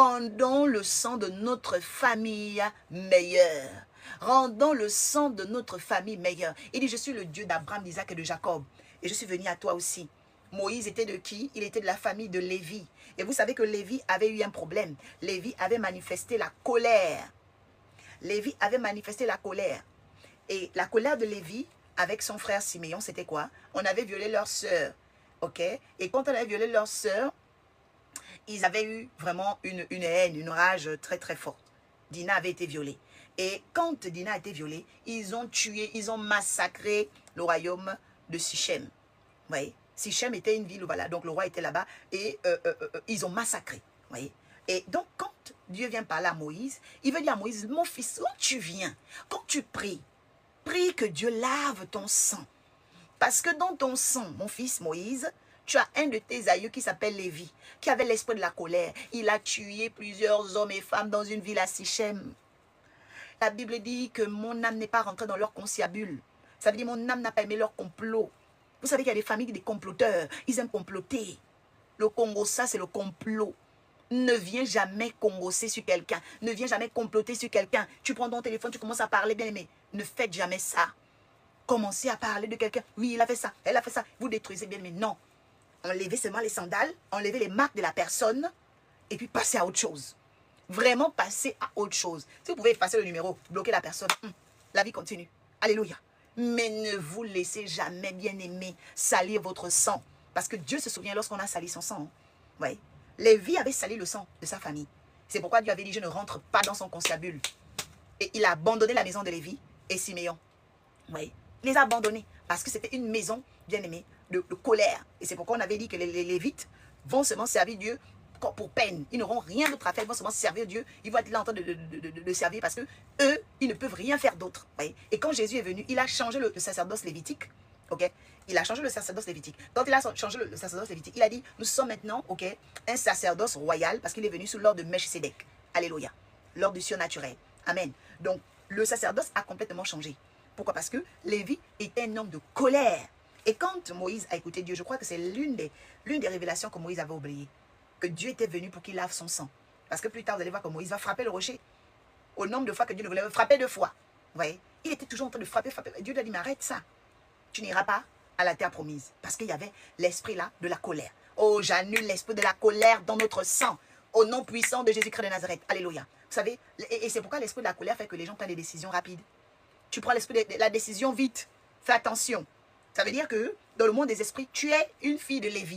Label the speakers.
Speaker 1: Rendons le sang de notre famille meilleur. Rendons le sang de notre famille meilleur. Il dit, je suis le Dieu d'Abraham, d'Isaac et de Jacob. Et je suis venu à toi aussi. Moïse était de qui? Il était de la famille de Lévi. Et vous savez que Lévi avait eu un problème. Lévi avait manifesté la colère. Lévi avait manifesté la colère. Et la colère de Lévi avec son frère Siméon, c'était quoi? On avait violé leur sœur. Ok? Et quand on avait violé leur sœur, ils avaient eu vraiment une haine, une rage très très forte. Dina avait été violée. Et quand Dina a été violée, ils ont tué, ils ont massacré le royaume de Sichem. Vous voyez? Sichem était une ville, voilà, donc le roi était là-bas et ils ont massacré. Vous voyez? Et donc quand Dieu vient parler à Moïse, il veut dire à Moïse, mon fils, où tu viens? Quand tu pries, prie que Dieu lave ton sang. Parce que dans ton sang, mon fils Moïse, tu as un de tes aïeux qui s'appelle Lévi, qui avait l'esprit de la colère. Il a tué plusieurs hommes et femmes dans une ville à Sichem. La Bible dit que mon âme n'est pas rentrée dans leur conciliabule. Ça veut dire mon âme n'a pas aimé leur complot. Vous savez qu'il y a des familles, des comploteurs. Ils aiment comploter. Le Congo, ça c'est le complot. Ne viens jamais congosser sur quelqu'un. Ne viens jamais comploter sur quelqu'un. Tu prends ton téléphone, tu commences à parler, bien aimé. Ne faites jamais ça. Commencez à parler de quelqu'un. Oui, il a fait ça, elle a fait ça. Vous détruisez, bien aimé. Non. Enlevez seulement les sandales, enlevez les marques de la personne et puis passez à autre chose. Vraiment passer à autre chose. Si vous pouvez effacer le numéro, bloquer la personne, la vie continue. Alléluia. Mais ne vous laissez jamais, bien aimé, salir votre sang. Parce que Dieu se souvient lorsqu'on a sali son sang. Oui. Lévi avait sali le sang de sa famille. C'est pourquoi Dieu avait dit, je ne rentre pas dans son conciliabule. Et il a abandonné la maison de Lévi et Siméon. Oui. Il les a abandonnés parce que c'était une maison, bien aimée, de colère. Et c'est pourquoi on avait dit que les Lévites vont seulement servir Dieu pour peine. Ils n'auront rien d'autre à faire, ils vont seulement servir Dieu. Ils vont être là en train de servir parce que eux, ils ne peuvent rien faire d'autre. Et quand Jésus est venu, il a changé le sacerdoce lévitique. Okay? Il a changé le sacerdoce lévitique. Quand il a changé le sacerdoce lévitique, il a dit, nous sommes maintenant un sacerdoce royal parce qu'il est venu sous l'ordre de Melchisédek. Alléluia. L'ordre du surnaturel. Amen. Donc, le sacerdoce a complètement changé. Pourquoi? Parce que Lévi était un homme de colère. Et quand Moïse a écouté Dieu, je crois que c'est l'une des révélations que Moïse avait oubliées. Que Dieu était venu pour qu'il lave son sang. Parce que plus tard, vous allez voir que Moïse va frapper le rocher. Au nombre de fois que Dieu le voulait frapper 2 fois. Vous voyez? Il était toujours en train de frapper. Dieu lui a dit, mais arrête ça. Tu n'iras pas à la terre promise. Parce qu'il y avait l'esprit là de la colère. Oh, j'annule l'esprit de la colère dans notre sang. Au nom puissant de Jésus-Christ de Nazareth. Alléluia. Vous savez, et c'est pourquoi l'esprit de la colère fait que les gens prennent des décisions rapides. Tu prends l'esprit de la décision vite. Fais attention. Ça veut dire que dans le monde des esprits, tu es une fille de Lévi.